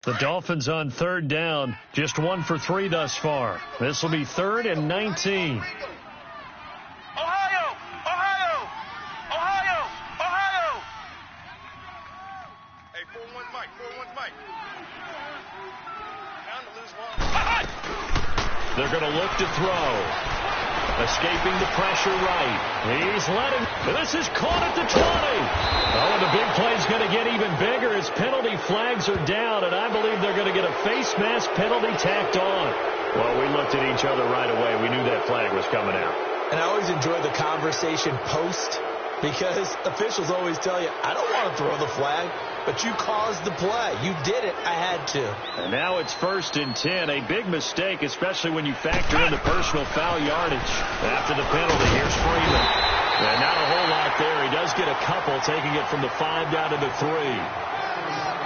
The Dolphins on third down, just 1 for 3 thus far. This will be 3rd and 19. Ohio! Ohio! Ohio! Ohio! Hey, 4-1's Mike. 4-1's Mike. Down to lose one. They're going to look to throw. Escaping the pressure right. He's letting. This is caught at the 20. Oh, and the big play's going to get even bigger as penalty flags are down, and I believe they're going to get a face mask penalty tacked on. Well, we looked at each other right away. We knew that flag was coming out. And I always enjoy the conversation post because officials always tell you, I don't want to throw the flag, but you caused the play. You did it. I had to. And now it's 1st and 10. A big mistake, especially when you factor in the personal foul yardage. After the penalty, here's Freeman. And not a whole lot there. He does get a couple, taking it from the 5 down to the 3.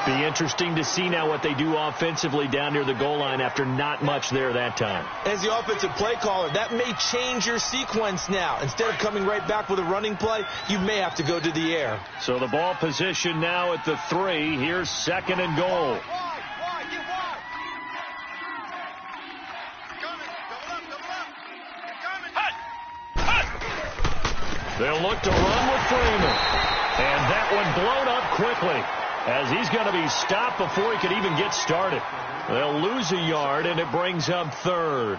Be interesting to see now what they do offensively down near the goal line after not much there that time. As the offensive play caller, that may change your sequence now. Instead of coming right back with a running play, you may have to go to the air. So the ball position now at the 3. Here's 2nd and goal. They'll look to run with Freeman. And that one blown up quickly, as he's going to be stopped before he could even get started. They'll lose a yard, and it brings up 3rd.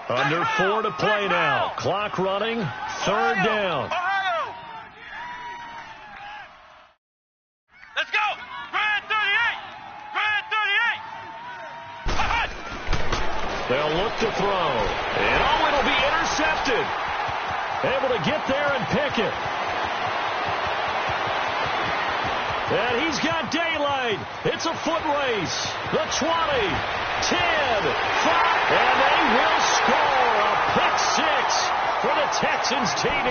Under 4 to play now. Clock running. 3rd down. Let's go! Grand 38! Grand 38! They'll look to throw. And oh, it'll be intercepted. Able to get there and pick it. And he's got daylight. It's a foot race. The 20, 10, 5, and they will score a pick 6 for the Texans TD.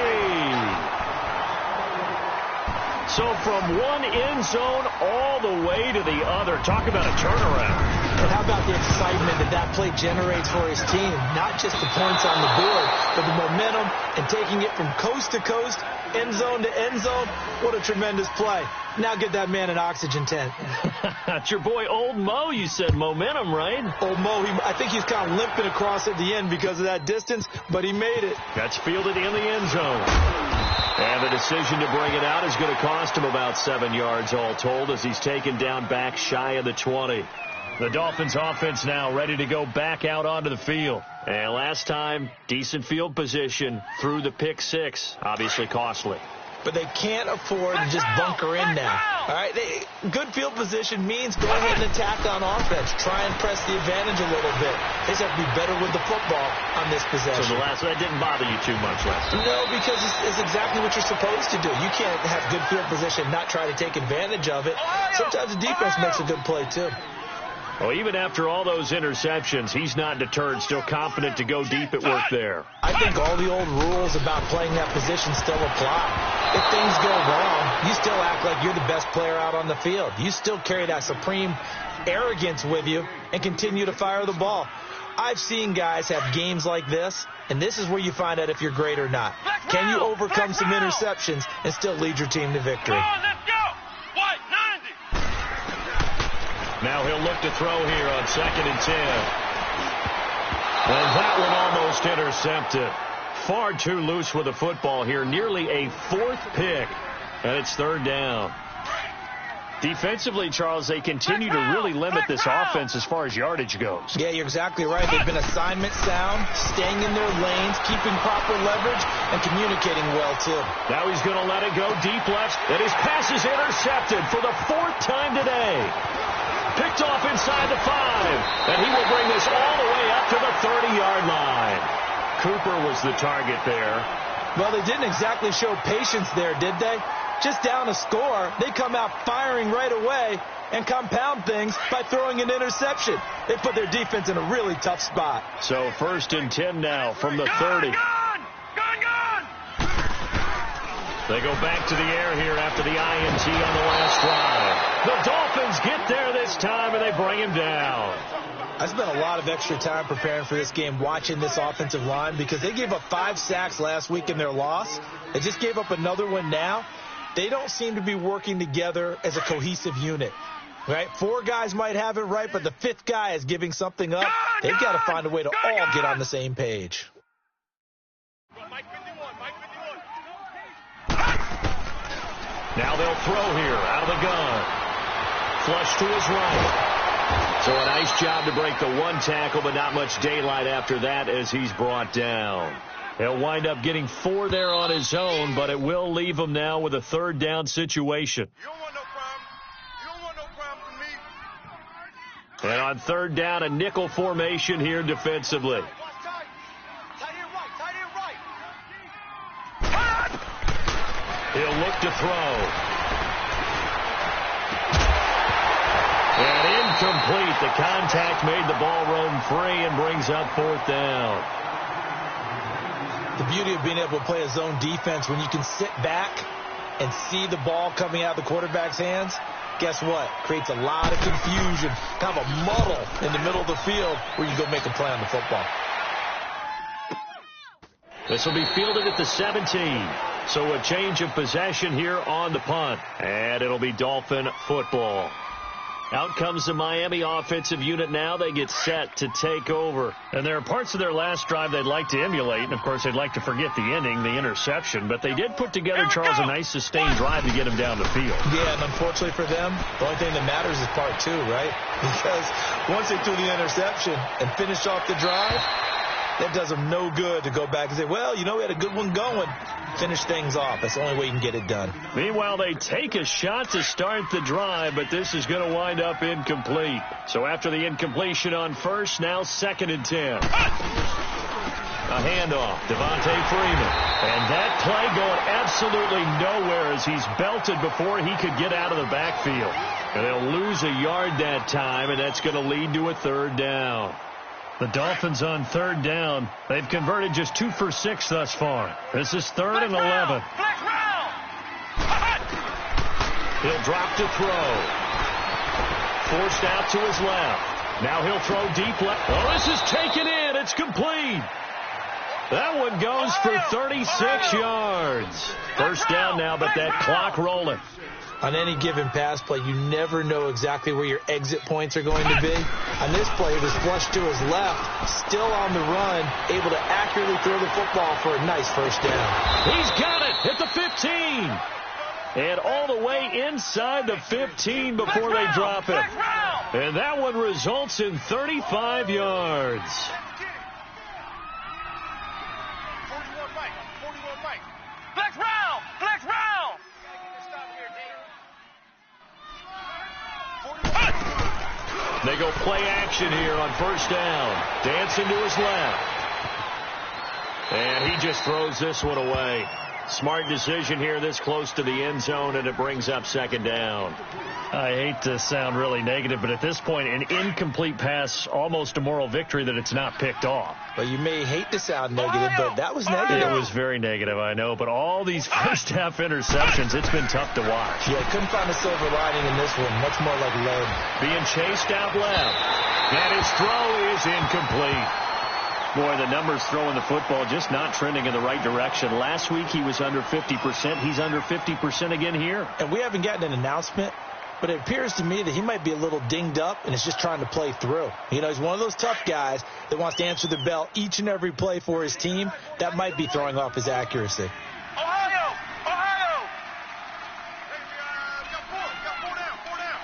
So from one end zone all the way to the other. Talk about a turnaround. And how about the excitement that play generates for his team? Not just the points on the board, but the momentum and taking it from coast to coast, end zone to end zone. What a tremendous play. Now get that man an oxygen tent. That's your boy Old Mo. You said momentum, right? Old Mo, I think he's kind of limping across at the end because of that distance, but he made it. That's fielded in the end zone. And the decision to bring it out is going to cost him about 7 yards all told, as he's taken down back shy of the 20. The Dolphins offense now ready to go back out onto the field. And last time, decent field position through the pick 6. Obviously costly. But they can't afford to just bunker in now. All right, good field position means go ahead and attack on offense. Try and press the advantage a little bit. They just have to be better with the football on this possession. So that didn't bother you too much last time? No, because it's exactly what you're supposed to do. You can't have good field position and not try to take advantage of it. Sometimes the defense makes a good play, too. Well, even after all those interceptions, he's not deterred, still confident to go deep at work there. I think all the old rules about playing that position still apply. If things go wrong, you still act like you're the best player out on the field. You still carry that supreme arrogance with you and continue to fire the ball. I've seen guys have games like this, and this is where you find out if you're great or not. Can you overcome some interceptions and still lead your team to victory? Now he'll look to throw here on 2nd and 10. And that one almost intercepted. Far too loose with the football here. Nearly a 4th pick. And it's 3rd down. Defensively, Charles, they continue to really limit this offense as far as yardage goes. Yeah, you're exactly right. They've been assignment sound, staying in their lanes, keeping proper leverage, and communicating well, too. Now he's going to let it go deep left. And his pass is intercepted for the 4th time today. Picked off inside the 5, and he will bring this all the way up to the 30-yard line. Cooper was the target there. Well, they didn't exactly show patience there, did they? Just down a score, they come out firing right away and compound things by throwing an interception. They put their defense in a really tough spot. So 1st and 10 now from the 30. They go back to the air here after the INT on the last drive. The Dolphins get there this time, and they bring him down. I spent a lot of extra time preparing for this game, watching this offensive line, because they gave up 5 sacks last week in their loss. They just gave up another one now. They don't seem to be working together as a cohesive unit. Right? 4 guys might have it right, but the 5th guy is giving something up. They've got to find a way to all get on the same page. Now they'll throw here out of the gun. Flush to his right. So a nice job to break the 1 tackle, but not much daylight after that as he's brought down. He'll wind up getting 4 there on his own, but it will leave him now with a 3rd down situation. You don't want no problem. You don't want no problem with me. And on 3rd down, a nickel formation here defensively. He'll look to throw. And incomplete. The contact made the ball roam free and brings up 4th down. The beauty of being able to play a zone defense, when you can sit back and see the ball coming out of the quarterback's hands, guess what? Creates a lot of confusion, kind of a muddle in the middle of the field where you go make a play on the football. This will be fielded at the 17. So a change of possession here on the punt. And it'll be Dolphin football. Out comes the Miami offensive unit now. They get set to take over. And there are parts of their last drive they'd like to emulate. And, of course, they'd like to forget the ending, the interception. But they did put together, Charles, a nice sustained drive to get him down the field. Yeah, and unfortunately for them, the only thing that matters is part 2, right? Because once they threw the interception and finished off the drive, that does them no good to go back and say, well, you know, we had a good one going. Finish things off. That's the only way you can get it done. Meanwhile, they take a shot to start the drive, but this is going to wind up incomplete. So after the incompletion on 1st, now 2nd and 10. A handoff, Devontae Freeman. And that play going absolutely nowhere as he's belted before he could get out of the backfield. And they'll lose a yard that time, and that's going to lead to a 3rd down. The Dolphins on 3rd down. They've converted just 2 for 6 thus far. This is 3rd and 11. He'll drop to throw. Forced out to his left. Now he'll throw deep left. Oh, this is taken in. It's complete. That one goes for 36 yards. 1st down now, but that clock rolling. On any given pass play, you never know exactly where your exit points are going to be. On this play, it was flushed to his left, still on the run, able to accurately throw the football for a nice 1st down. He's got it at the 15. And all the way inside the 15 before they drop him. And that one results in 35 yards. 41 Mike. 41 Mike. Flex round. Flex round. They go play action here on 1st down. Dancing to his left. And he just throws this one away. Smart decision here this close to the end zone, and it brings up 2nd down. I hate to sound really negative, but at this point, an incomplete pass, almost a moral victory that it's not picked off. Well, you may hate to sound negative, but that was negative. It was very negative, I know. But all these first-half interceptions, it's been tough to watch. Yeah, couldn't find a silver lining in this one. Much more like lead. Being chased out left. And his throw is incomplete. Boy, the numbers throwing the football just not trending in the right direction. Last week he was under 50%. He's under 50% again here. And we haven't gotten an announcement, but it appears to me that he might be a little dinged up and is just trying to play through. You know, he's one of those tough guys that wants to answer the bell each and every play for his team. That might be throwing off his accuracy. Ohio! Ohio! Hey, got four down.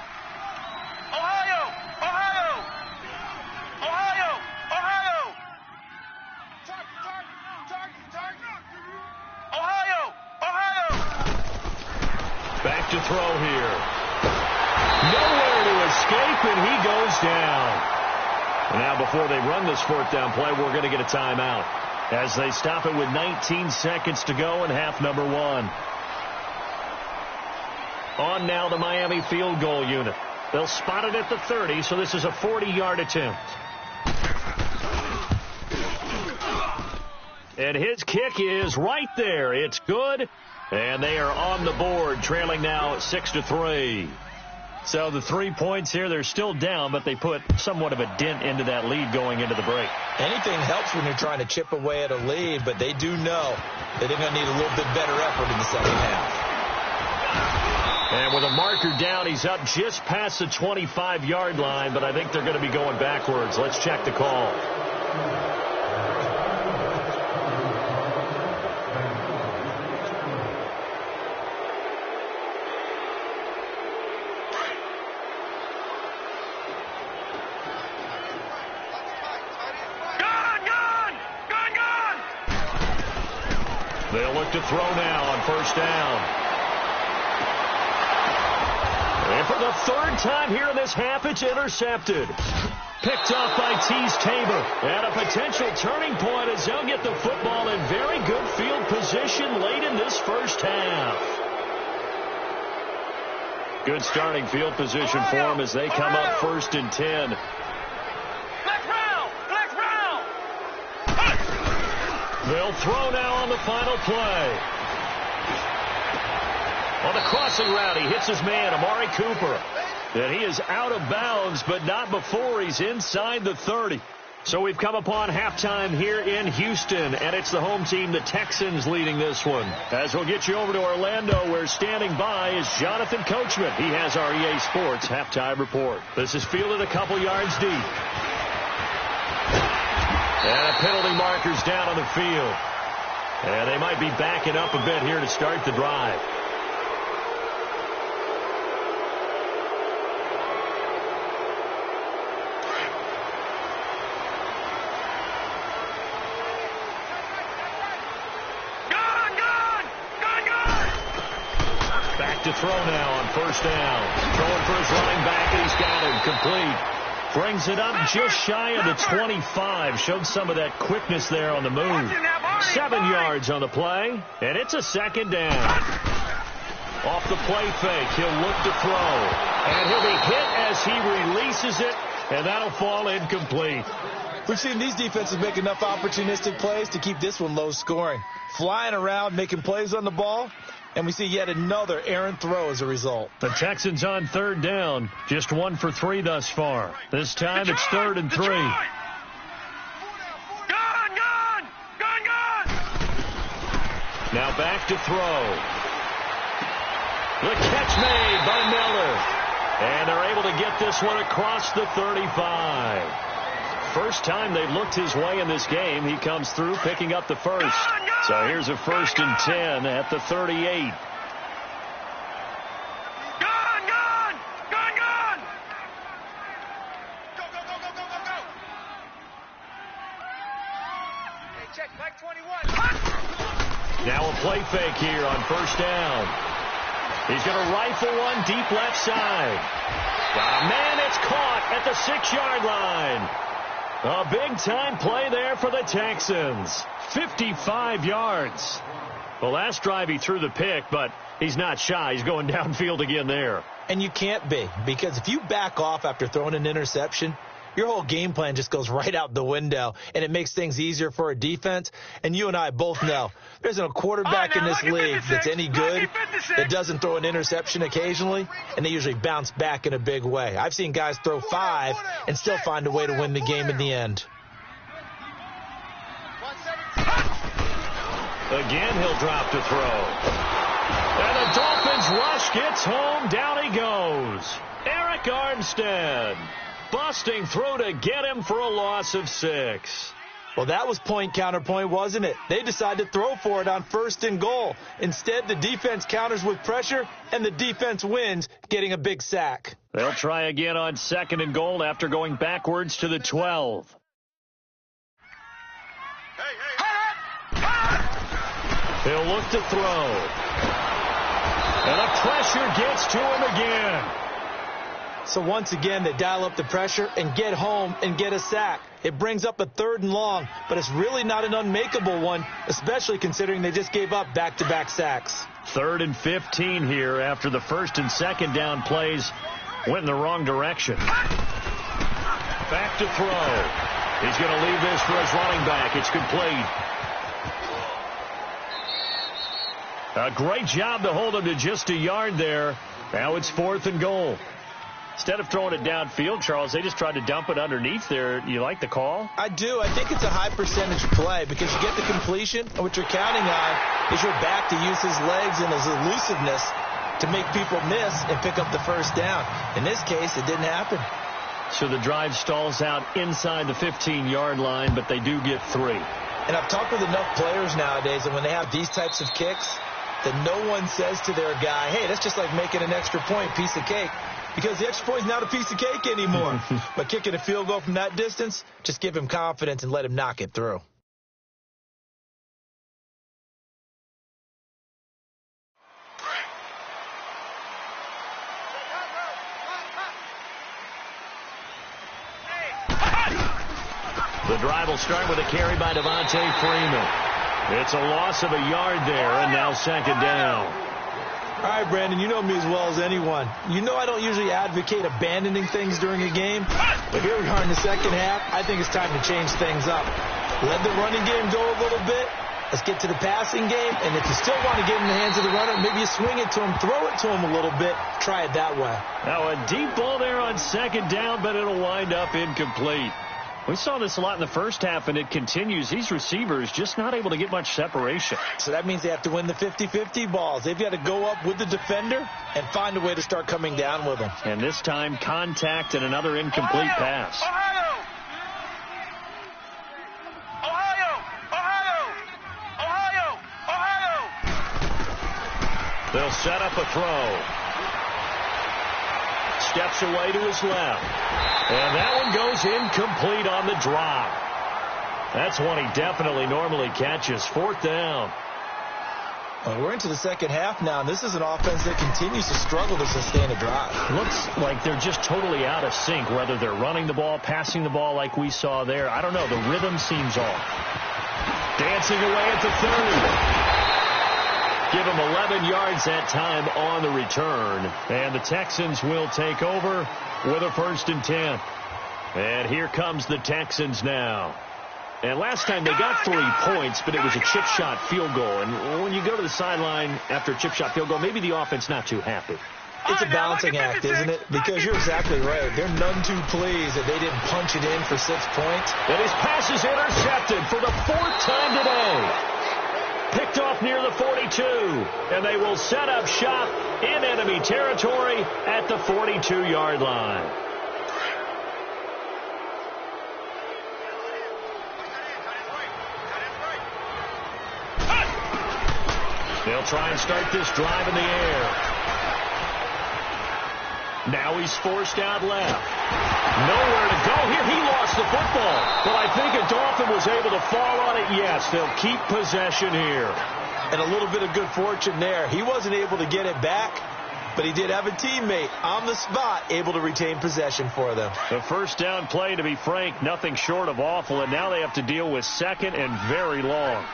Ohio! Ohio! Ohio! Ohio! Target! Ohio! Ohio! Back to throw here. Nowhere to escape, and he goes down. And now before they run this 4th down play, we're going to get a timeout as they stop it with 19 seconds to go in half number 1. On now the Miami field goal unit. They'll spot it at the 30, so this is a 40-yard attempt. And his kick is right there. It's good, and they are on the board, trailing now 6-3. So the 3 points here, they're still down, but they put somewhat of a dent into that lead going into the break. Anything helps when you're trying to chip away at a lead, but they do know that they're going to need a little bit better effort in the second half. And with a marker down, he's up just past the 25-yard line, but I think they're going to be going backwards. Let's check the call. They'll look to throw now on first down. And for the third time here in this half, it's intercepted. Picked off by Tease Tabor. And a potential turning point as they'll get the football in very good field position late in this first half. Good starting field position for them as they come up 1st and 10. They'll throw now on the final play. On the crossing route, he hits his man, Amari Cooper. And he is out of bounds, but not before he's inside the 30. So we've come upon halftime here in Houston, and it's the home team, the Texans, leading this one. As we'll get you over to Orlando, where standing by is Jonathan Coachman. He has our EA Sports halftime report. This is fielded a couple yards deep. And a penalty marker's down on the field. And they might be backing up a bit here to start the drive. Back to throw now on first down. Throwing for his running back, and he's got him complete. Brings it up just shy of the 25. Showed some of that quickness there on the move. 7 yards on the play, and it's a second down. Off the play fake, he'll look to throw. And he'll be hit as he releases it, and that'll fall incomplete. We've seen these defenses make enough opportunistic plays to keep this one low scoring. Flying around, making plays on the ball. And we see yet another errant throw as a result. The Texans on 3rd down. Just 1 for 3 thus far. This time it's 3rd and 3. Gun! Now back to throw. The catch made by Miller. And they're able to get this one across the 35. First time they've looked his way in this game. He comes through picking up the first. So here's a 1st and 10 at the 38. Gun! Go! Hey, check, back 21. Now a play fake here on first down. He's going to rifle one deep left side. Man, it's caught at the 6-yard line. A big-time play there for the Texans. 55 yards. The last drive he threw the pick, but he's not shy. He's going downfield again there. And you can't be, because if you back off after throwing an interception, your whole game plan just goes right out the window, and it makes things easier for a defense. And you and I both know there isn't a quarterback in this league that's any good that doesn't throw an interception occasionally, and they usually bounce back in a big way. I've seen guys throw 5 and still find a way to win the game in the end. Again, he'll drop to throw. And the Dolphins rush gets home. Down he goes. Eric Armstead. Busting through to get him for a loss of 6. Well, that was point counterpoint, wasn't it? They decided to throw for it on 1st and goal. Instead, the defense counters with pressure, and the defense wins, getting a big sack. They'll try again on 2nd and goal after going backwards to the 12. He'll look to throw. And the pressure gets to him again. So once again, they dial up the pressure and get home and get a sack. It brings up a 3rd and long, but it's really not an unmakeable one, especially considering they just gave up back-to-back sacks. 3rd and 15 here after the 1st and 2nd down plays went in the wrong direction. Back to throw. He's going to leave this for his running back. It's complete. A great job to hold him to just a yard there. Now it's 4th and goal. Instead of throwing it downfield, Charles, they just tried to dump it underneath there. You like the call? I do. I think it's a high percentage play because you get the completion, and what you're counting on is your back to use his legs and his elusiveness to make people miss and pick up the first down. In this case, it didn't happen. So the drive stalls out inside the 15-yard line, but they do get 3. And I've talked with enough players nowadays that when they have these types of kicks, that no one says to their guy, hey, that's just like making an extra point, piece of cake. Because the extra point is not a piece of cake anymore. But kicking a field goal from that distance, just give him confidence and let him knock it through. The drive will start with a carry by Devontae Freeman. It's a loss of a yard there, and now second down. All right, Brandon, you know me as well as anyone. You know I don't usually advocate abandoning things during a game, but here we are in the second half. I think it's time to change things up. Let the running game go a little bit. Let's get to the passing game, and if you still want to get in the hands of the runner, maybe you swing it to him, throw it to him a little bit, try it that way. Now a deep ball there on second down, but it'll wind up incomplete. We saw this a lot in the first half, and it continues. These receivers just not able to get much separation. So that means they have to win the 50-50 balls. They've got to go up with the defender and find a way to start coming down with them. And this time, contact and another incomplete pass. They'll set up a throw. Steps away to his left. And that one goes incomplete on the drop. That's one he definitely normally catches. 4th down. Well, we're into the second half now, and this is an offense that continues to struggle to sustain a drive. Looks like they're just totally out of sync, whether they're running the ball, passing the ball like we saw there. I don't know. The rhythm seems off. Dancing away at the 30. Give him 11 yards that time on the return. And the Texans will take over with a 1st and 10. And here comes the Texans now. And last time they got 3 points, but it was a chip shot field goal. And when you go to the sideline after a chip shot field goal, maybe the offense not too happy. It's a balancing act, isn't it? Because you're exactly right. They're none too pleased that they didn't punch it in for 6 points. And his pass is intercepted for the 4th time today. Picked off near the 42, and they will set up shop in enemy territory at the 42-yard line. They'll try and start this drive in the air. Now he's forced out left. Nowhere to go here. He lost the football. But I think a Dolphin was able to fall on it. Yes, they'll keep possession here. And a little bit of good fortune there. He wasn't able to get it back, but he did have a teammate on the spot able to retain possession for them. The first down play, to be frank, nothing short of awful. And now they have to deal with 2nd and very long.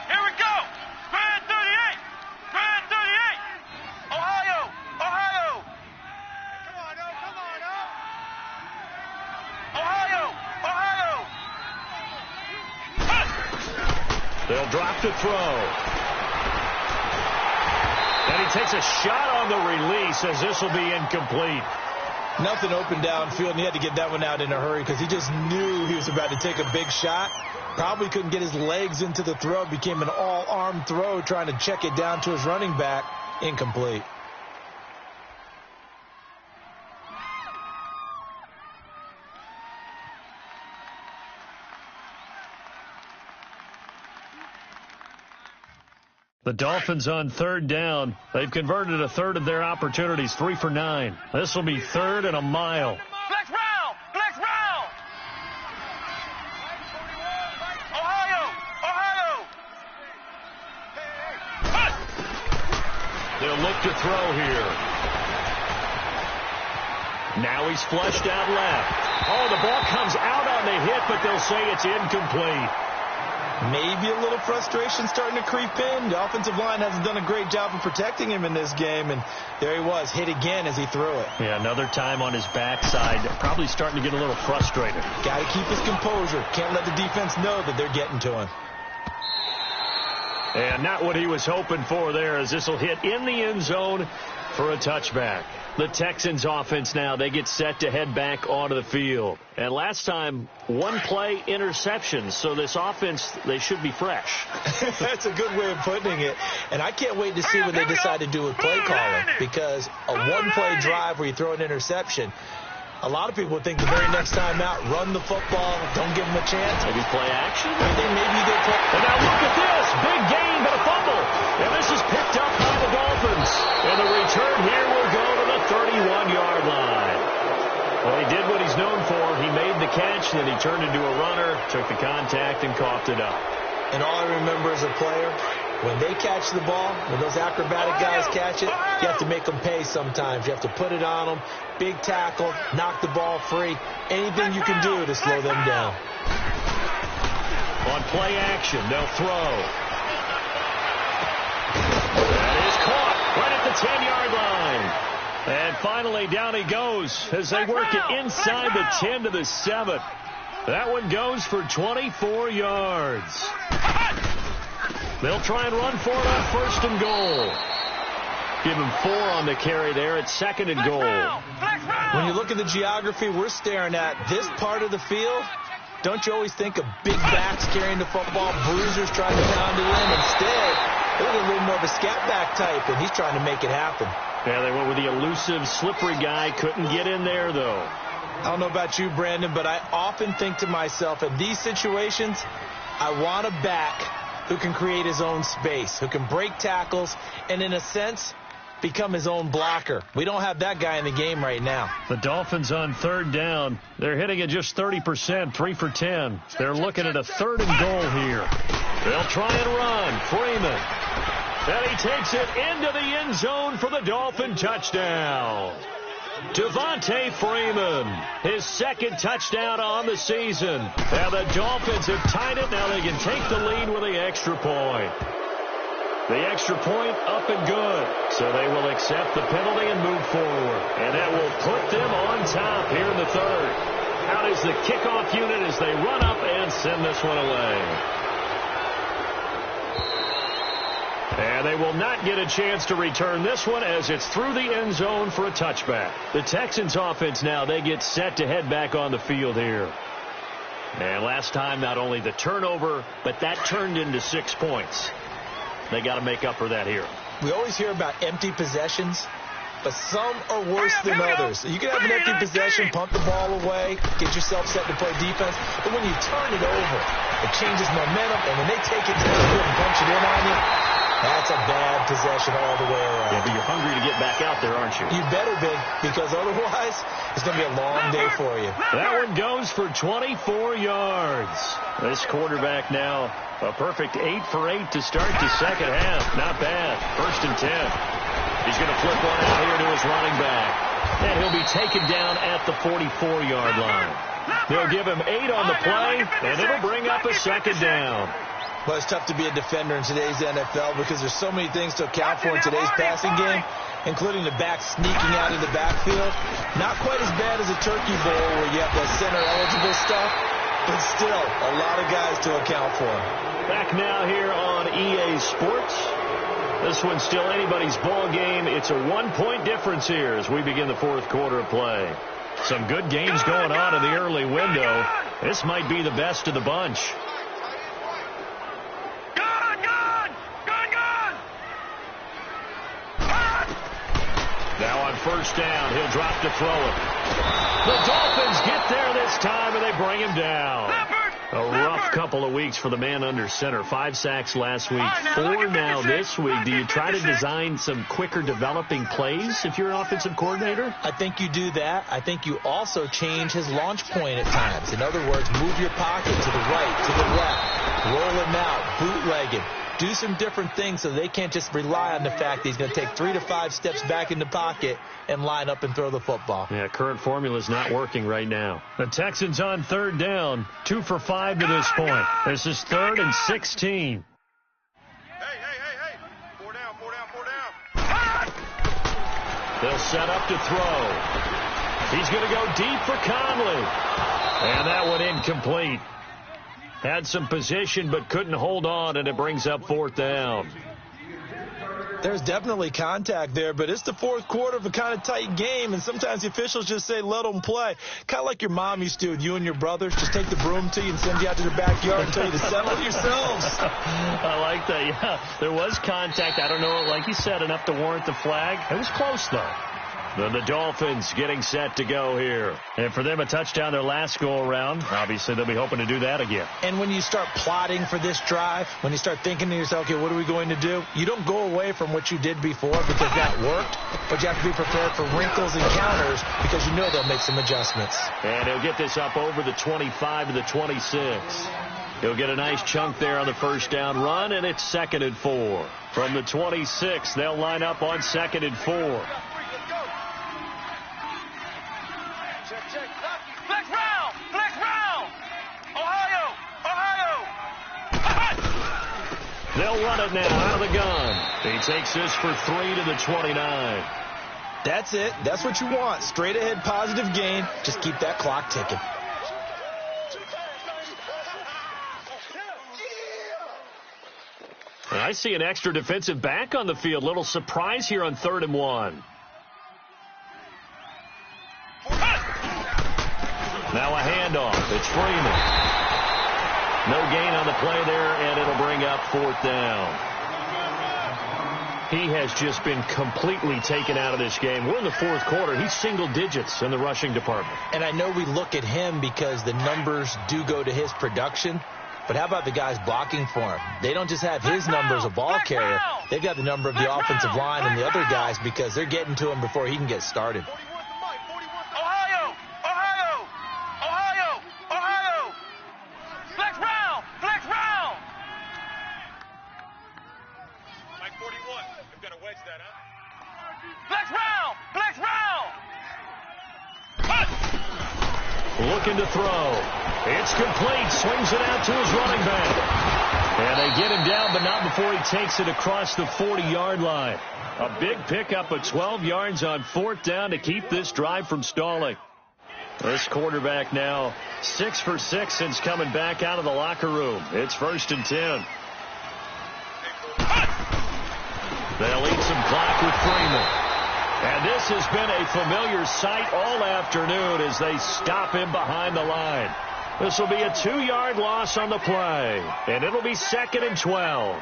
Here we go. Grand 38. Grand 38. Ohio. Ohio. Come on, no. Come on, no. Ohio. Ohio. They'll drop to throw. And he takes a shot on the release as this will be incomplete. Nothing open downfield, and he had to get that one out in a hurry because he just knew he was about to take a big shot. Probably couldn't get his legs into the throw. Became an all-arm throw trying to check it down to his running back. Incomplete. The Dolphins on 3rd down. They've converted a third of their opportunities, 3 for 9. This will be 3rd and a mile. Flex round. Flex round. Ohio. Ohio. They'll look to throw here. Now he's flushed out left. Oh, the ball comes out on the hit, but they'll say it's incomplete. Maybe a little frustration starting to creep in. The offensive line hasn't done a great job of protecting him in this game, and there he was, hit again as he threw it. Yeah, another time on his backside. Probably starting to get a little frustrated. Got to keep his composure. Can't let the defense know that they're getting to him. And not what he was hoping for there, as this will hit in the end zone for a touchback. The Texans offense now, they get set to head back onto the field. And last time, one-play interception. So this offense, they should be fresh. That's a good way of putting it. And I can't wait to see what they decide to do with play calling. Because a one-play drive where you throw an interception, a lot of people would think the very next time out, run the football, don't give them a chance. Maybe play action? I think maybe you go play. And now look at this. Big gain, but a fumble. And this is picked up by the Dolphins. And the return here will go to the 31-yard line. Well, he did what he's known for. He made the catch, then he turned into a runner, took the contact, and coughed it up. And all I remember as a player, when they catch the ball, when those acrobatic guys catch it, you have to make them pay sometimes. You have to put it on them, big tackle, knock the ball free, anything you can do to slow them down. On play action, they'll throw. That is caught right at the 10-yard line. And finally, down he goes as they work it inside the 10 to the 7. That one goes for 24 yards. They'll try and run for it on first and goal. Give him 4 on the carry there at second and goal. When you look at the geography we're staring at, this part of the field, don't you always think of big backs carrying the football, bruisers trying to pound it in? Instead, they're a little more of a scat back type, and he's trying to make it happen. Yeah, they went with the elusive, slippery guy. Couldn't get in there, though. I don't know about you, Brandon, but I often think to myself, in these situations, I want a back who can create his own space, who can break tackles, and in a sense, become his own blocker. We don't have that guy in the game right now. The Dolphins on third down. They're hitting at just 30%, 3 for 10. They're looking at a third and goal here. They'll try and run. Freeman. And he takes it into the end zone for the Dolphin touchdown. Devontae Freeman, his second touchdown on the season. And the Dolphins have tied it. Now they can take the lead with the extra point. The extra point up and good. So they will accept the penalty and move forward. And that will put them on top here in the third. Out is the kickoff unit as they run up and send this one away. And they will not get a chance to return this one as it's through the end zone for a touchback. The Texans offense now, they get set to head back on the field here. And last time, not only the turnover, but that turned into 6 points. They got to make up for that here. We always hear about empty possessions, but some are worse than others. You can have an empty possession, punt the ball away, get yourself set to play defense, but when you turn it over, it changes momentum, and when they take it to the field and punch it in on you, that's a bad possession all the way around. Yeah, but you're hungry to get back out there, aren't you? You better be, because otherwise it's going to be a long day for you. That one goes for 24 yards. This quarterback now, a perfect 8 for 8 to start the second half. Not bad. First and 10. He's going to flip one out here to his running back. And he'll be taken down at the 44-yard line. They'll give him 8 on the play, and it'll bring up a second down. Well, it's tough to be a defender in today's NFL because there's so many things to account for in today's passing game, including the back sneaking out of the backfield. Not quite as bad as a turkey bowl where you have the center-eligible stuff, but still a lot of guys to account for. Back now here on EA Sports. This one's still anybody's ball game. It's a 1-point difference here as we begin the fourth quarter of play. Some good games going on in the early window. This might be the best of the bunch. Now on first down, he'll drop to throw it. The Dolphins get there this time, and they bring him down. A rough couple of weeks for the man under center. 5 sacks last week, 4 now this week. Do you try to design some quicker developing plays if you're an offensive coordinator? I think you do that. I think you also change his launch point at times. In other words, move your pocket to the right, to the left, roll him out, bootleg him. Do some different things so they can't just rely on the fact that he's going to take 3 to 5 steps back in the pocket and line up and throw the football. Yeah, current formula is not working right now. The Texans on third down, 2 for 5 to this point. This is 3rd and 16. Hey. 4 down. They'll set up to throw. He's going to go deep for Conley. And that one incomplete. Had some position but couldn't hold on, and it brings up 4th down. There's definitely contact there, but it's the fourth quarter of a kind of tight game, and sometimes the officials just say, let them play. Kind of like your mom used to with you and your brothers. Just take the broom to you and send you out to the backyard and tell you to settle it yourselves. I like that, yeah. There was contact. I don't know, like you said, enough to warrant the flag. It was close, though. Then the Dolphins getting set to go here. And for them, a touchdown their last go-around. Obviously, they'll be hoping to do that again. And when you start plotting for this drive, when you start thinking to yourself, okay, what are we going to do? You don't go away from what you did before because that worked, but you have to be prepared for wrinkles and counters because you know they'll make some adjustments. And he'll get this up over the 25 to the 26. He'll get a nice chunk there on the first down run, and it's 2nd and 4. From the 26, they'll line up on 2nd and 4. Flex round! Flex round! Ohio! They'll run it now out of the gun. He takes this for 3 to the 29. That's it. That's what you want. Straight ahead positive gain. Just keep that clock ticking. I see an extra defensive back on the field. Little surprise here on 3rd and 1. Now a handoff. It's Freeman. No gain on the play there, and it'll bring up 4th down. He has just been completely taken out of this game. We're in the 4th quarter. He's single digits in the rushing department. And I know we look at him because the numbers do go to his production. But how about the guys blocking for him? They don't just have his number as a ball carrier. They've got the number of the offensive line and the other guys because they're getting to him before he can get started. Looking to throw. It's complete. Swings it out to his running back. And they get him down, but not before he takes it across the 40-yard line. A big pickup of 12 yards on 4th down to keep this drive from stalling. This quarterback now 6 for 6 since coming back out of the locker room. It's 1st and 10. They'll eat some clock with Freeman. And this has been a familiar sight all afternoon as they stop him behind the line. This will be a 2-yard loss on the play, and it'll be 2nd and 12.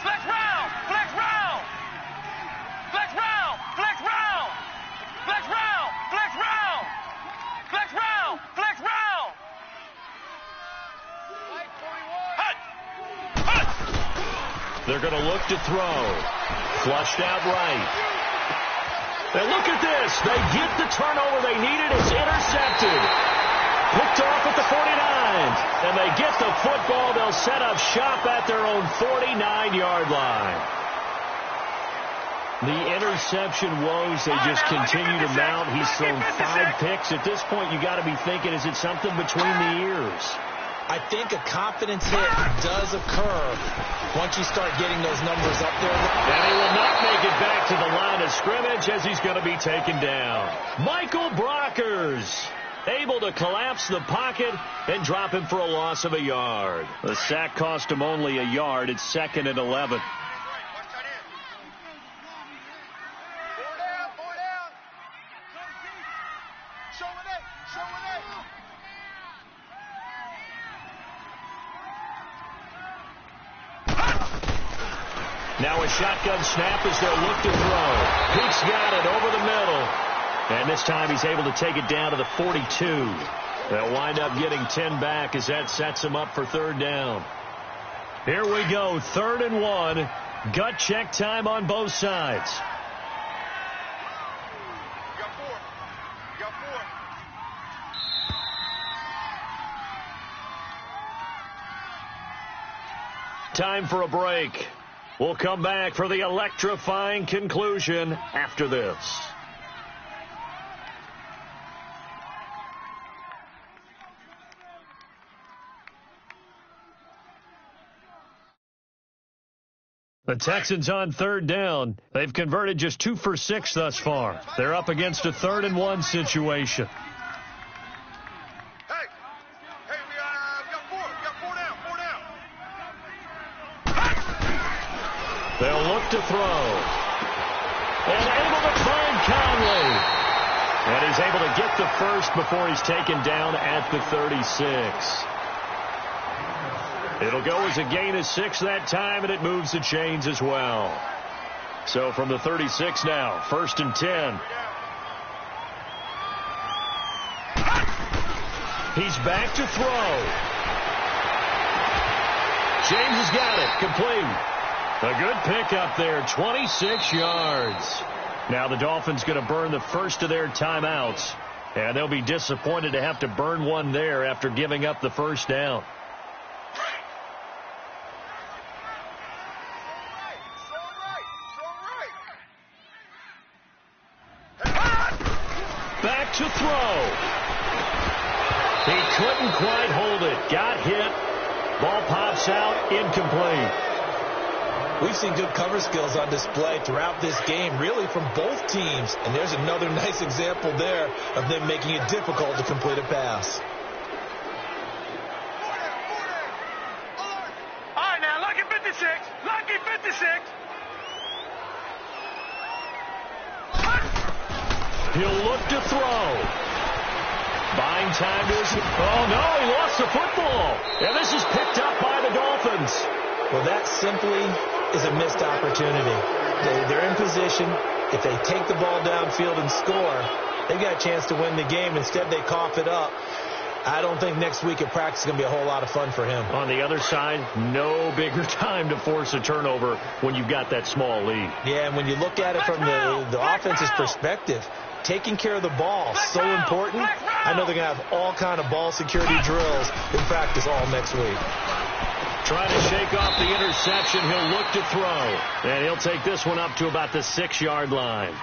Flex round! Flex round! Flex round! Flex round! Flex round! Flex round! Flex round! Flex round! They're going to look to throw. Flushed out right. And look at this. They get the turnover they needed. It's intercepted. Picked off at the 49. And they get the football. They'll set up shop at their own 49-yard line. The interception woes, they just continue to mount. He's thrown 5 picks. At this point, you got to be thinking, is it something between the ears? I think a confidence hit does occur once you start getting those numbers up there. And he will not make it back to the line of scrimmage as he's going to be taken down. Michael Brockers able to collapse the pocket and drop him for a loss of a yard. The sack cost him only a yard. It's 2nd and 11. Now a shotgun snap as they'll look to throw. Pete's got it over the middle. And this time he's able to take it down to the 42. They'll wind up getting 10 back as that sets them up for 3rd down. Here we go, 3rd and 1. Gut check time on both sides. You got 4. You got 4. Time for a break. We'll come back for the electrifying conclusion after this. The Texans on 3rd down. They've converted just 2 for 6 thus far. They're up against a 3rd and 1 situation. They'll look to throw. And able to find Conley. And he's able to get the first before he's taken down at the 36. It'll go as a gain of 6 that time, and it moves the chains as well. So from the 36 now, 1st and 10. He's back to throw. James has got it. Complete. A good pickup there. 26 yards. Now the Dolphins going to burn the first of their timeouts. And they'll be disappointed to have to burn one there after giving up the first down. Back to throw. He couldn't quite hold it. Got hit. Ball pops out. Incomplete. We've seen good cover skills on display throughout this game, really from both teams. And there's another nice example there of them making it difficult to complete a pass. All right, now, lucky 56. Lucky 56. He'll look to throw. Buying time to his... Oh, no, he lost the football. And this is picked up by the Dolphins. Well, that simply is a missed opportunity. They're in position. If they take the ball downfield and score, they've got a chance to win the game. Instead, they cough it up. I don't think next week at practice is going to be a whole lot of fun for him. On the other side, no bigger time to force a turnover when you've got that small lead. Yeah, and when you look at it from the offense's perspective, taking care of the ball, so important. I know they're going to have all kind of ball security drills in practice all next week. Trying to shake off the interception. He'll look to throw. And he'll take this one up to about the 6-yard line.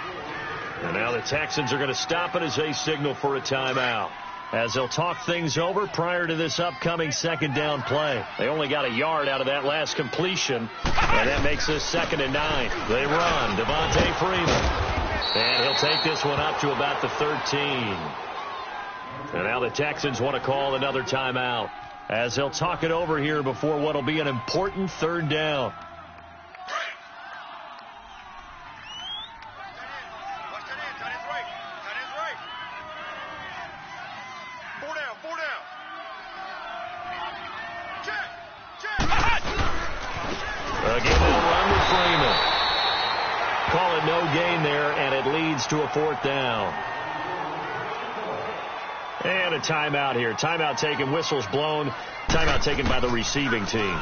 And now the Texans are going to stop it as they signal for a timeout, as they'll talk things over prior to this upcoming second down play. They only got a yard out of that last completion, and that makes this 2nd and 9. They run. Devontae Freeman. And he'll take this one up to about the 13. And now the Texans want to call another timeout, as they'll talk it over here before what will be an important 3rd down. Again, they'll run with Freeman. Call it no gain there, and it leads to a 4th down. And a timeout here. Timeout taken, whistles blown. Timeout taken by the receiving team,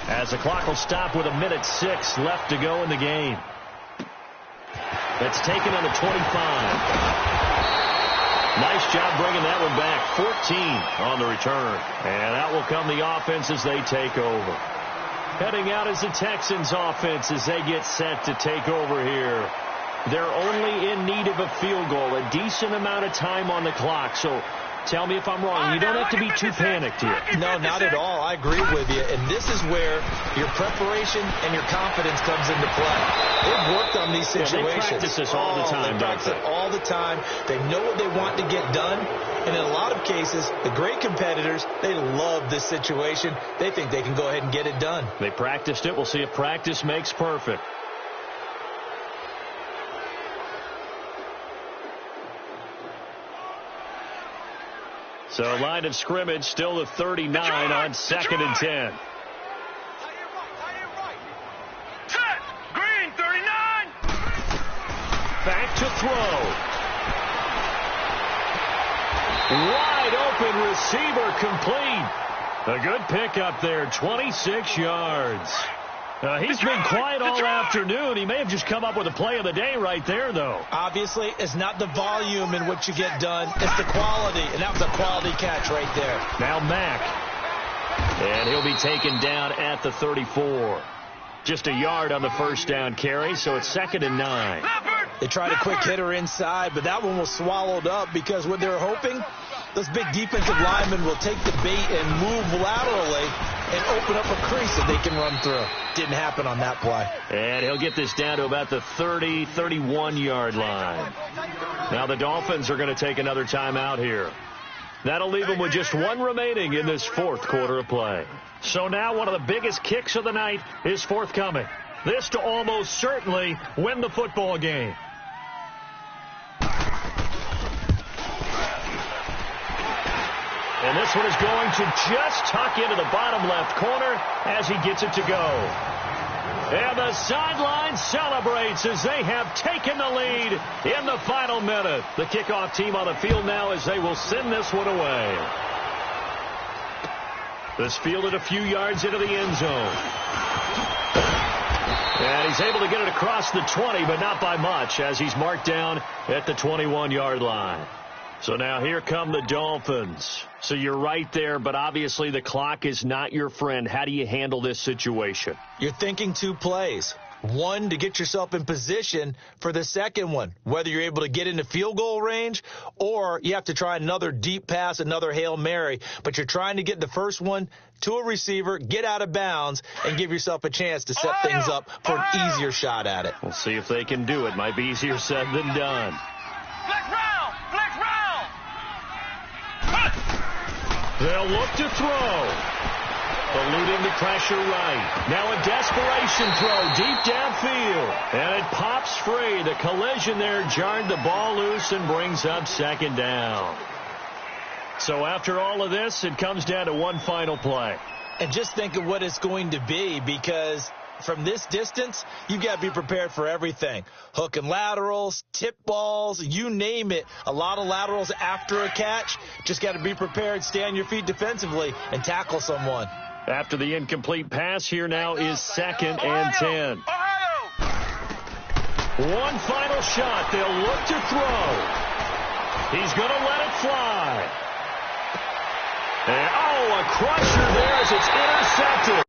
as the clock will stop with 1:06 left to go in the game. That's taken on the 25. Nice job bringing that one back. 14 on the return. And out will come the offense as they take over. Heading out is the Texans offense as they get set to take over here. They're only in need of a field goal, a decent amount of time on the clock. So tell me if I'm wrong. You don't have to be too panicked here. No, not at all. I agree with you. And this is where your preparation and your confidence comes into play. They've worked on these situations. They practice this all the time, don't they? All the time. They know what they want to get done. And in a lot of cases, the great competitors, they love this situation. They think they can go ahead and get it done. They practiced it. We'll see if practice makes perfect. So line of scrimmage still the 39 on 2nd and 10. Set. Green, 39. Back to throw. Wide open receiver, complete. A good pickup there, 26 yards. He's been quiet all afternoon. He may have just come up with a play of the day right there, though. Obviously, it's not the volume in which you get done. It's the quality, and that was a quality catch right there. Now Mack. And he'll be taken down at the 34. Just a yard on the first down carry, so it's 2nd and 9. They tried a quick hitter inside, but that one was swallowed up because what they're hoping, those big defensive linemen will take the bait and move laterally and open up a crease that they can run through. Didn't happen on that play. And he'll get this down to about the 30, 31-yard line. Now the Dolphins are going to take another timeout here. That'll leave them with just one remaining in this 4th quarter of play. So now one of the biggest kicks of the night is forthcoming. This to almost certainly win the football game. And this one is going to just tuck into the bottom left corner as he gets it to go. And the sideline celebrates as they have taken the lead in the final minute. The kickoff team on the field now as they will send this one away. This fielded a few yards into the end zone. And he's able to get it across the 20, but not by much as he's marked down at the 21-yard line. So now here come the Dolphins. So you're right there, but obviously the clock is not your friend. How do you handle this situation? You're thinking two plays. One, to get yourself in position for the second one, whether you're able to get into field goal range or you have to try another deep pass, another Hail Mary. But you're trying to get the first one to a receiver, get out of bounds, and give yourself a chance to set things up for an easier shot at it. We'll see if they can do it. Might be easier said than done. Flex round! Flex round! They'll look to throw. Eluding the pressure right. Now a desperation throw deep downfield. And it pops free. The collision there jarred the ball loose and brings up second down. So after all of this, it comes down to one final play. And just think of what it's going to be, because from this distance, you've got to be prepared for everything. Hook and laterals, tip balls, you name it. A lot of laterals after a catch. Just got to be prepared, stay on your feet defensively, and tackle someone. After the incomplete pass, here now is 2nd and 10. One final shot. They'll look to throw. He's going to let it fly. And, a crusher there as it's intercepted.